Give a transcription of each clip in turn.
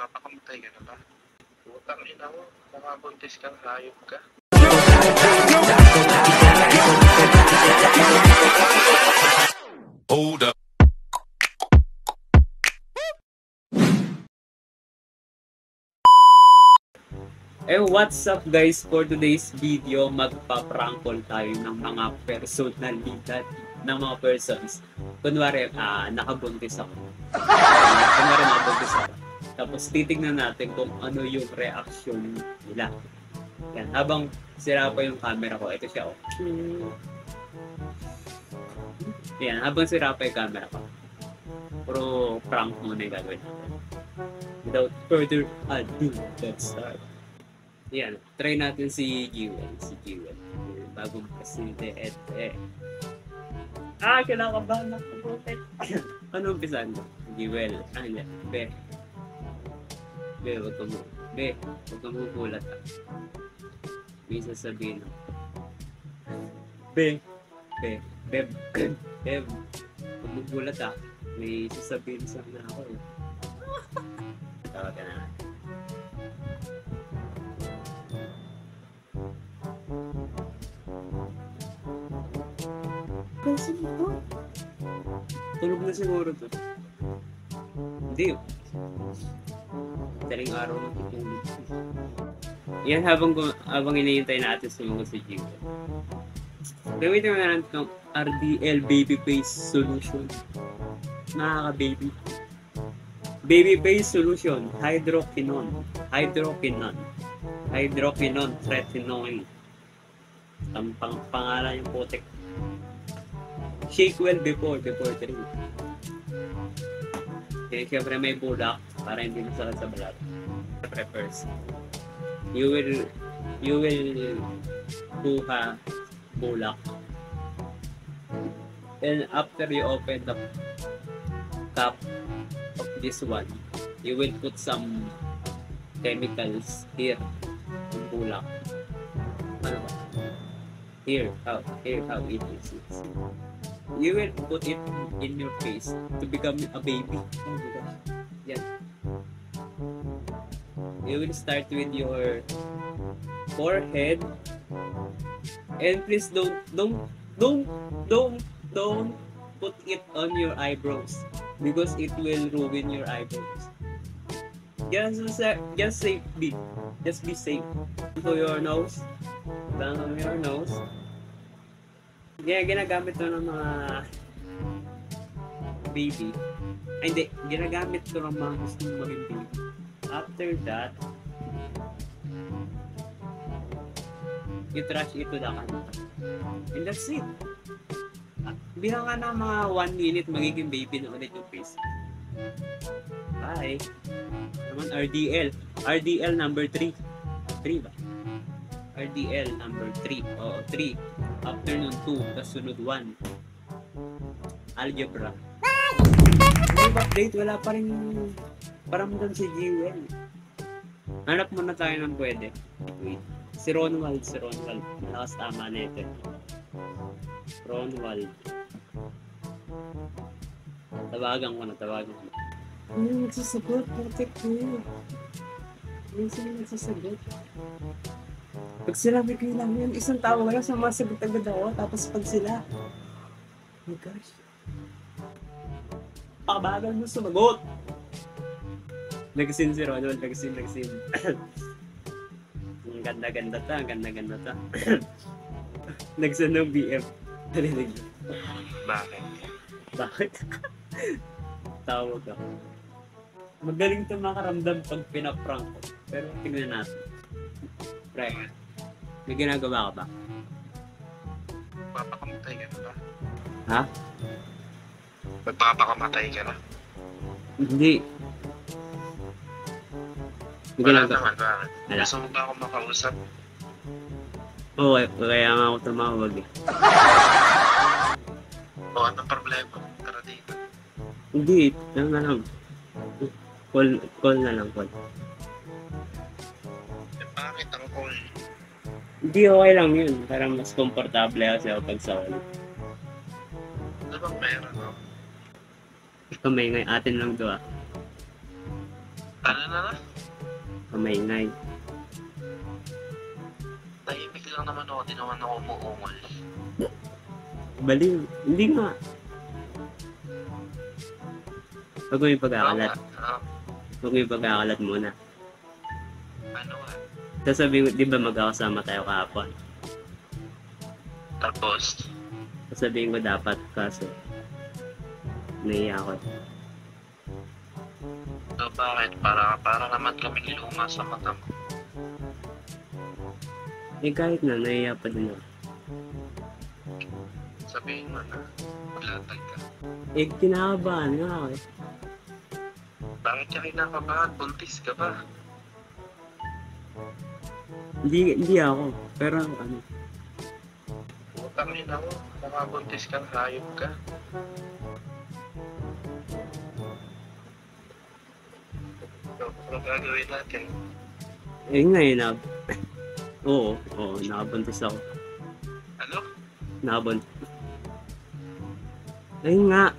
Magpapakamatay ka na ba? Putang ina mo, nakabuntis kang hayop ka. Hold up. What's up guys? For today's video, magpa-prank call tayo ng mga personalidad ng mga persons. Kunwari, nakabuntis ako. Kunwari, nakabuntis ako. Tapos titignan natin kung ano yung reaction nila. Yan, habang sira pa yung camera ko, ito siya. Yan, habang sira pa yung camera ko. Puro prank muna yung gagawin natin. Without further ado, let's start. Yan, try natin si Jewel. Bagong presidente. Kinakabahan ako. Ano umpisan mo? Jewel. Hindi. Huwag kang magugulat. May sasabihin ako. Huwag magugulat May sasabihin sana ako. Tawagan na natin. Tulog na siguro to. Hindi. Daling araw na tutulog. Yan, habang hinihintay natin sumunod si Jewel. Gamitin mo na lang itong RDL Baby Face Solution. Nakaka-baby. Baby Face Solution. Hydroquinone. Tretinoin. Ang pangalan yung putik. Shake well before 3. Kaya siyempre may bulak para hindi masakit sa balat. Siyempre first, you will kuha bulak. And after you open the cup of this one, you will put some chemicals here in bulak. Ano ba? Here how it is. You will put it in your face to become a baby. Oh my gosh. Yan. You will start with your forehead, and please don't put it on your eyebrows because it will ruin your eyebrows. Just be safe. To your nose. Down on your nose. Yeah, ginagamit to ng mga baby. Ay, hindi. Ginagamit to ng mga gustong maging baby. After that, you trash it to the can. And that's it. Bilang ka na mga 1 minute, magiging baby na ulit yung face. Bye. Naman RDL number 3. 3 ba? RDL number 3. Oo, 3. Afternoon 2, tapos sunod 1. Algebra. May update, wala pa rin paramdam si Jewel. Hanap muna tayo ng pwede. Wait. Si Ronwald. Malakas tama na ito. Ronwald. Tawagan ko na. Nagsasagot, perfect ko. Sino nagsasagot? Pag sila may kailangan, isang tao lang, sumasagot agad ako, tapos pag sila, oh my gosh, pakabagal mo sumagot. Nagsin si Ronald, nagsin. Ang ganda-ganda ta. Nagsin ng BF. Narinig mo. Bakit? Tawag ako. Magaling ito makaramdam pag pinaprank ko. Pero tingnan natin. Pre, may ginagawa ka ba? Magpapakamatay ka na ba? Ha? Magpapakamatay ka na? Hindi. May Wala ginagawa. naman, bakit? Wala. Gusto mo ba ako makausap? Oo, kaya nga ako tumawag eh. O, anong problema? Tara dito. Hindi, lang. Call na lang. Bakit ang call? Hindi, okay lang yun. Parang mas komportable kasi ako pag sa call. Ano bang meron, no? Kamay ngayon, atin lang to Ano na? Kamaingay. Tahimik lang naman ako, di naman ako umuungol. Baliw. Hindi nga. Huwag mo yung pagkakalat. Huwag mo yung pagkakalat muna. Ano nga? Sasabihin ko, di ba magkakasama tayo kahapon? Tapos, Sasabihin ko dapat kaso naiya ako. so bakit? Para naman kaming luma sa mata mo. Eh kahit na, naiya pa din ako. Sabihin mo na, maglatag ka. Eh kinakabahan nga ako eh. Bakit ka kinakabahan? Buntis ka ba? Hindi ako. Pero ano, Utang ina mo, nakabuntis kang hayop ka. So, ano gagawin natin? eh ngayon oo, nakabuntis ako. Ano? Nakabuntis. Ayun nga,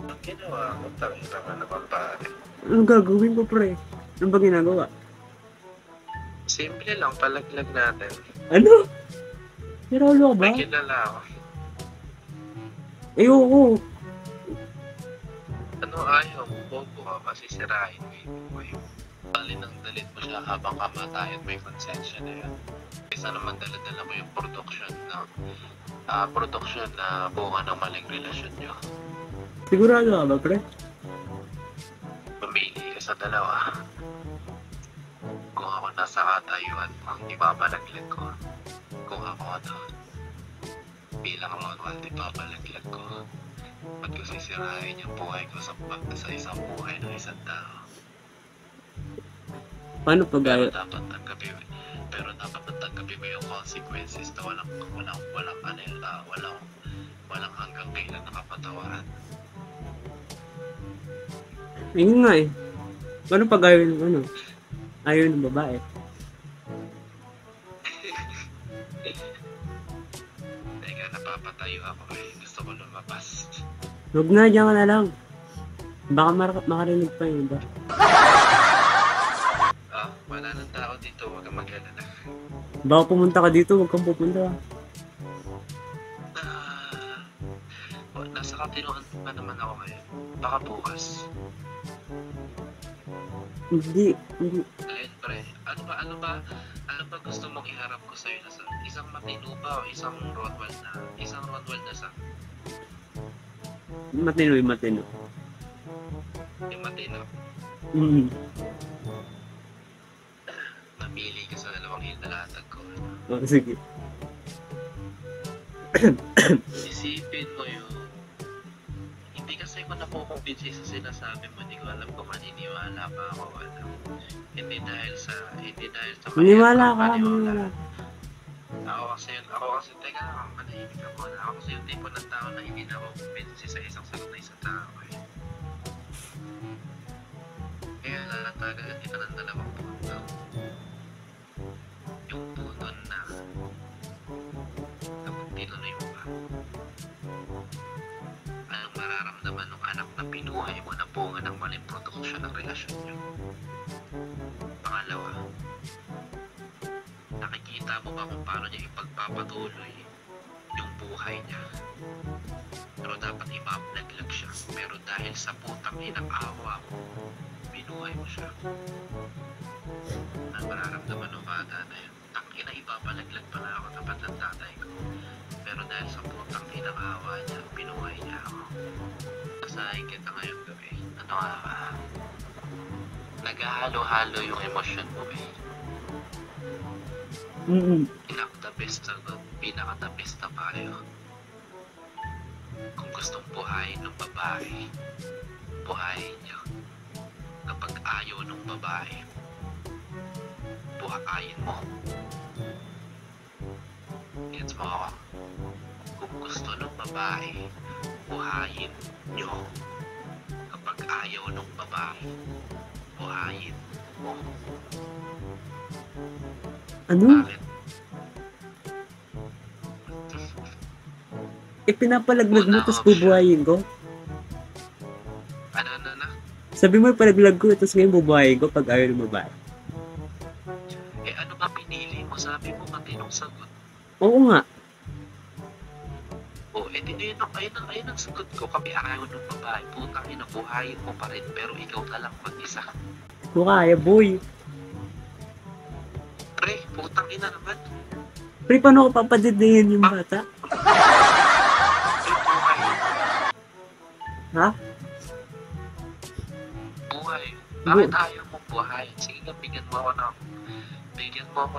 Ang ginawa mo, tangin naman naman pare. anong gagawin ko pre? Ano ba ginagawa? Simple lang, palaglag natin. Ano? Nirolo ka ba? May kilala ako. Eh oo. Ano ayaw mo? Bobo ka kasi sirain mo yung dali ng dalit mo siya habang kamatayan may konsensya na yan. Kaysa naman dala-dala mo yung production na bunga ng maling relasyon nyo. Sigurado ka ba pre? Mamili ka sa dalawa. Kung ako nasa katayuan mo, ipabalaglag ko. Kung ako bilang Ronald, ipabalaglag ko. Ba't ko sisirain yung buhay ko sa isang buhay ng isang tao? Paano pag Pero dapat tanggapin mo yung consequences na walang hanggang kailan nakapatawaran. Ayun nga eh. Paano pag ayaw ng babae? Teka, napapatayo ako eh. Gusto ko lumabas. Huwag na, diyan ka na lang. Baka makarinig pa yun ba? Wala nang tao dito. Huwag kang mag-alala. Baka pumunta ka dito, huwag kang pupunta. Nasa katinuan pa naman ako ngayon. Baka bukas. Hindi. Ayun pre, ano ba gusto mong iharap ko sa'yo? Isang matino ba o isang Ronwald na sa Matino. yung matino? Mamili ka sa dalawang hinalatag ko. Oh, sige. Isipin mo yung hindi kasi ko nakukumbinsi sa sinasabi mo. Hindi ko alam kung maniniwala pa ako. Hindi dahil sa Maniwala ka. Ako kasi, teka lang, manahimik ako na. Ako kasi yung tipo ng tao na hindi na ako kumbinsi sa isang sagot na isang tao eh. Kaya lalatagan kita ng dalawang punto. Yung punto na kapag tinuloy mo pa, anong mararamdaman ng anak na pinuhay mo na bunga ng maling produksyon ng relasyon nyo? Pangalawa, nakikita mo ba kung paano niya ipagpapatuloy yung buhay niya? Pero dapat ipaplaglag siya. Pero dahil sa putang inang awa mo, binuhay mo siya. Ang mararamdaman ng bata na yun, tangina ipapalaglag pala ako tapat ng tatay ko. Pero dahil sa putang inang awa niya, binuhay niya ako. Nasahin kita ngayong gabi. Ano nga ba? Naghahalo-halo yung emosyon mo eh. Pinaka-the best na payo. Kung gustong buhayin ng babae, buhayin niyo. Kapag ayaw ng babae, buhayin mo. Gets mo ako? Kung gusto ng babae, buhayin niyo. Kapag ayaw ng babae, buhayin mo. Ano? Bakit? Pinapalaglag mo tapos bubuhayin ko? Ano? Sabi mo palaglag ko, tapos ngayon bubuhayin ko pag ayaw ng babae. Eh ano ba pinili mo? Sabi mo matinong sagot. Oo nga. O, eh di ayun ang sagot ko. Kami ayaw ng babae. Putang ina, buhayin mo pa rin. Pero ikaw na lang mag-isa. Kung kaya, boy. Pre, putang ina naman. Pre, paano ko papadidihin yung bata? Pre, buhay. Ha? Buhay. Bakit ayaw mo buhay? Sige nga, bigyan mo ako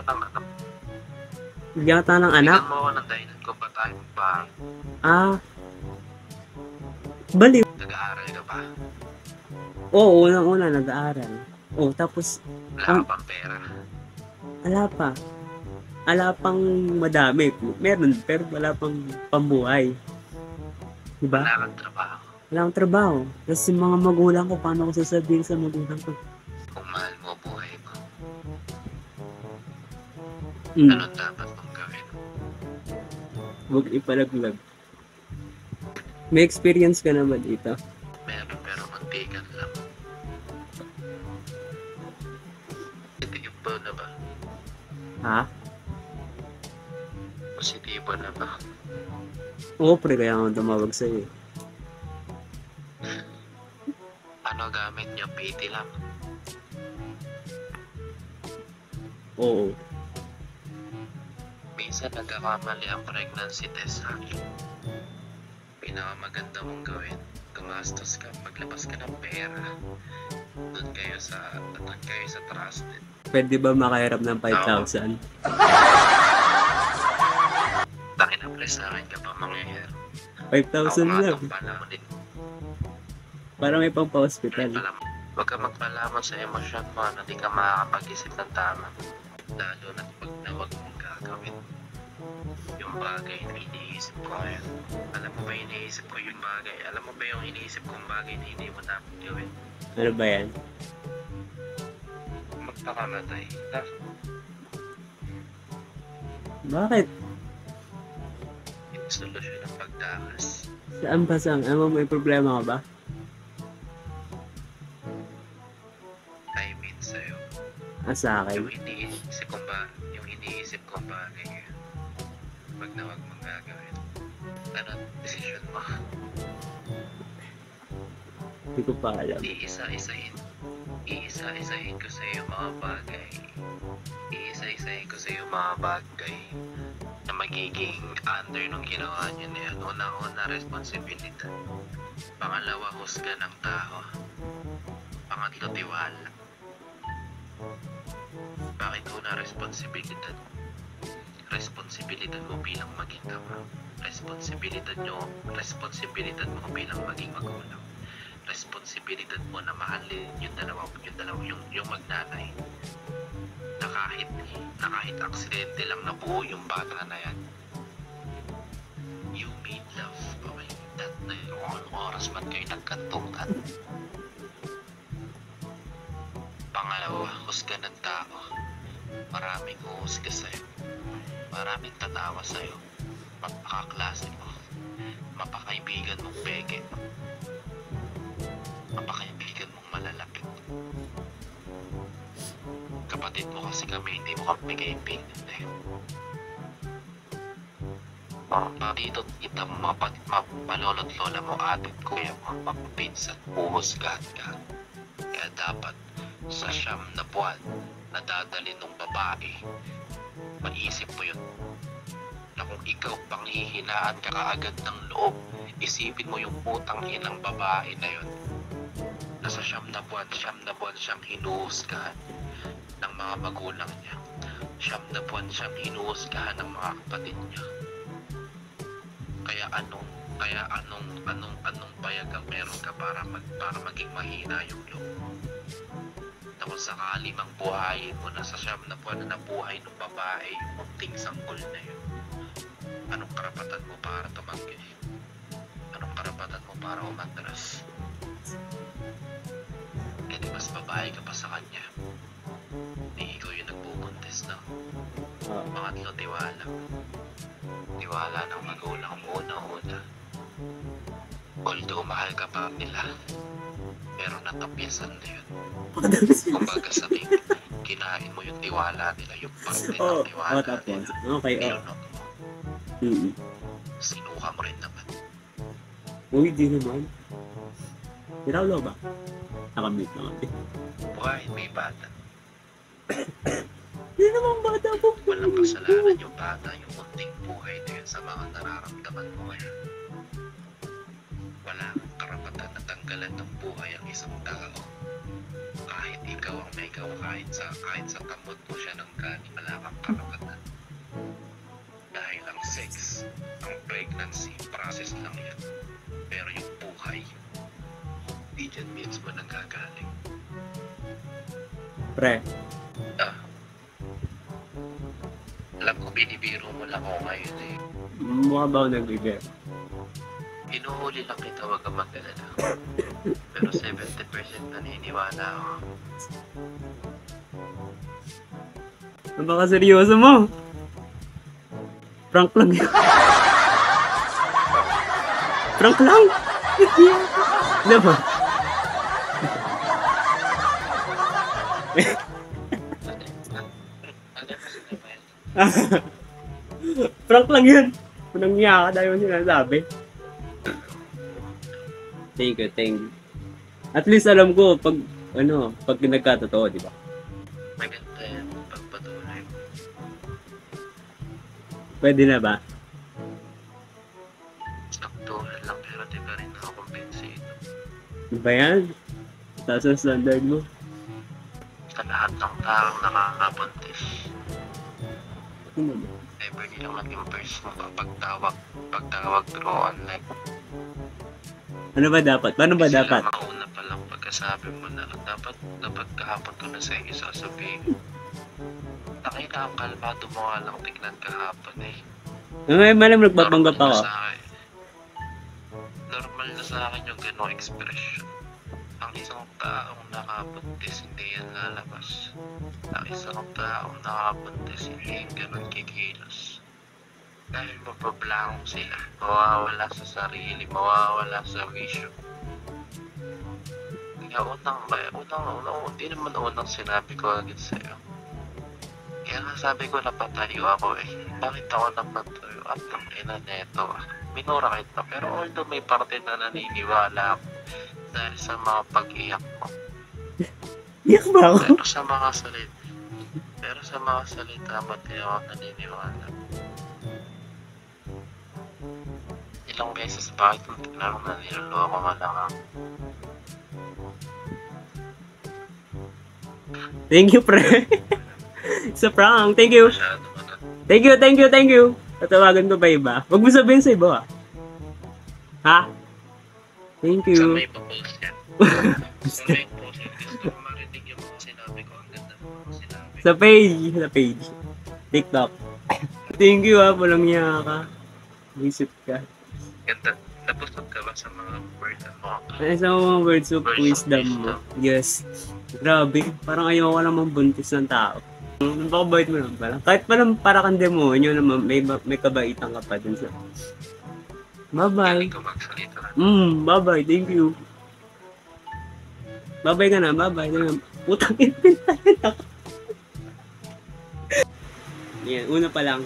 ng anak. Bigyan ka ng anak? Bigyan mo ako ng dahilan kung ba tayo magbahay. Ah. Baliw. Nag-aaral ka ba? Oo, unang-una nag-aaral. Oh, tapos Wala ka pang pera. wala pa. Wala pang madami. Meron, pero wala pang pambuhay. Diba? Wala kang trabaho. Wala akong trabaho. Tapos yung mga magulang ko, paano ko sasabihin sa magulang ko? Kung mahal mo buhay mo, Hmm, anong dapat mong gawin? huwag ipalaglag. May experience ka na ba dito? Meron pero mantikan lang. Positibo na ba? Ha? Positibo na ba? Oo, pre, kaya ako tumawag sa'yo. Ano gamit niyo? PT lang. Oo. Minsan nagkakamali ang pregnancy test sa akin. Pinakamaganda mong gawin, gumastos ka, maglabas ka ng pera. Doon kayo sa trusted. Pwede ba makahirap ng 5,000? Takin na press sa akin ka pa mangyayari. 5,000 lang. Pala mo din. Para may pang pa-hospital. Huwag ka magpalaman sa emosyon mo na di ka makakapag-isip ng tama. Lalo na pag nawag mong gagawin. Yung bagay na iniisip ko ngayon. Alam mo ba iniisip ko yung bagay? Alam mo ba yung iniisip kong bagay na hindi mo dapat gawin? Ano ba yan? Magpakamatay. Bakit? Yung solusyon ng pagtakas. Saan ba saan? Ano may problema ka ba? I mean sa'yo. Sa akin. Yung iniisip kong bagay ngayon. Pag na wag mong gagawin. Ano decision mo? Hindi ko pa alam. Iisa-isahin ko sa iyo mga bagay. Iisa-isahin ko sa iyo mga bagay na magiging under nung ginawa niyo na yan. Una-una, responsibilidad. Pangalawa, husga ng tao. Pangatlo, tiwala. Bakit una, responsibilidad? Responsibilidad mo bilang maging tama. Responsibilidad mo bilang maging magulang. Responsibilidad mo na mahalin yung magnanay. Na kahit aksidente lang nabuo yung bata na yan. You made love. Okay? That na yung oras man kayo nagkantungan. Pangalawa, husga ng tao. Maraming huhusga sa'yo. Maraming tatawa sa'yo. Mapakaklase mo. Mapakaibigan mong peke. Mapakaibigan mong malalapit. Kapatid mo kasi kami, hindi mo kami kaibigan eh. Dito, kita mo, malolot lola mo, atit kuya mo, mapapinsan, huhusgahan ka. Kaya dapat, sa 9 na buwan na dadalhin ng babae, maisip mo yun. Na kung ikaw panghihinaan ka kaagad ng loob, isipin mo yung putang inang babae na yun. Nasa 9 na buwan siyang hinuhusgahan ng mga magulang niya. 9 na buwan siyang hinuhusgahan ng mga kapatid niya. Kaya anong payag ang meron ka para maging mahina yung loob? Na kung sakali mang buhayin mo na sa 9 na buwan na nabuhay ng babae yung munting sanggol na yun, anong karapatan mo para tumanggi? Anong karapatan mo para umatras? Eh di mas babae ka pa sa kanya. Di ikaw yung nagbubuntis na. Pangatlo, tiwala. Tiwala ng magulang mo una-una. Although mahal ka pa nila, pero natapyasan na yun. Pagkatapos yun. Kumbaga sa kinain mo yung tiwala nila, yung parte Oo, ng tiwala tapos. nila. Okay, Pinunok mo, Mm-mm. sinuha mo rin naman. Uy, di naman. Pinaulo ba? Nakamute naman. Buhay, may bata. Di naman bata po. Walang kasalanan yung bata, yung munting buhay na yun sa mga nararamdaman mo ngayon. Wala kang karapatan na tanggalan ng buhay ang isang tao. Kahit ikaw ang may gawa, kahit sa kamot mo siya ng gani, wala kang karapatan. Dahil ang sex, ang pregnancy, process lang yan. Pero yung buhay, di dyan mismo nanggagaling. Pre, Alam ko, binibiro mo lang ako ngayon eh. mukha ba ako nagbibir? Hinuhuli lang kita, wag kang mag-alala. Pero 70% naniniwala ako. Ang baka seryoso mo. Prank lang yun. Prank lang? Diba? Prank lang yun. Unang niya ka dahil mo sinasabi. Thank you. At least alam ko pag nagkatotoo, di ba? Maganda yan, pagpatuloy mo. Pwede na ba? Saktuhan lang, pero di ka rin nakakumbinsi ito. Ano ba yan? Taas ang standard mo. Sa lahat ng taong nakakabuntis, Ano ba? never nilang naging first mo pagtawag through online. Ano ba dapat? Paano ba Sila dapat? mauna pa lang pagkasabi mo na dapat kahapon ko na sa inyo sasabihin. Nakita ang kalmado mo nga lang tignan kahapon eh. Ay, malam nagpapanggap ako. Normal na sa akin yung gano'ng expression. Ang isang taong nakabuntis, hindi yan lalabas. Ang isang taong nakabuntis, hindi yung gano'n kikilos. Dahil mapablangong sila, mawawala sa sarili, mawawala sa wisyo. Kaya hindi naman unang sinabi ko agad sa'yo. Kaya nga sabi ko napatayo ako eh. Bakit ako napatayo? At ang ina neto minura kita. Pero although may parte na naniniwala ako dahil sa mga pag-iyak mo. Iyak ba ako? Pero sa mga salita mo, di ako naniniwala. Ilang beses bakit kung tinanong na niloloko ka lang ako. Thank you, pre. Sa prank. Thank you. Masyado ka na. Thank you. Tatawagan ko ba iba? Huwag mo sabihin sa iba, ah. Ha? Thank Sa you. may post yan. Sa may post yan. Gusto ko marinig yung mga sinabi ko. Ang ganda ng mga sinabi. Sa page. TikTok. Thank you, ah. Walang niya ka. Isip ka. Ganda. Napusog ka ba sa mga word mo? Ano sa mga words of Words of wisdom mo? Yes. Grabe. Parang ayaw ko namang buntis ng tao. Napakabait mo lang pala. Kahit palang para kang demonyo naman, may kabaitan ka pa dun sa... Bye-bye. Galing ko magsalita na. Bye-bye. Thank you. Bye-bye ka na. Bye-bye. Putang ipintahin ako. Yan. Una pa lang.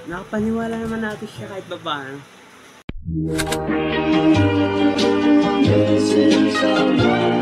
Nakapaniwala naman natin siya kahit ba paano. This is our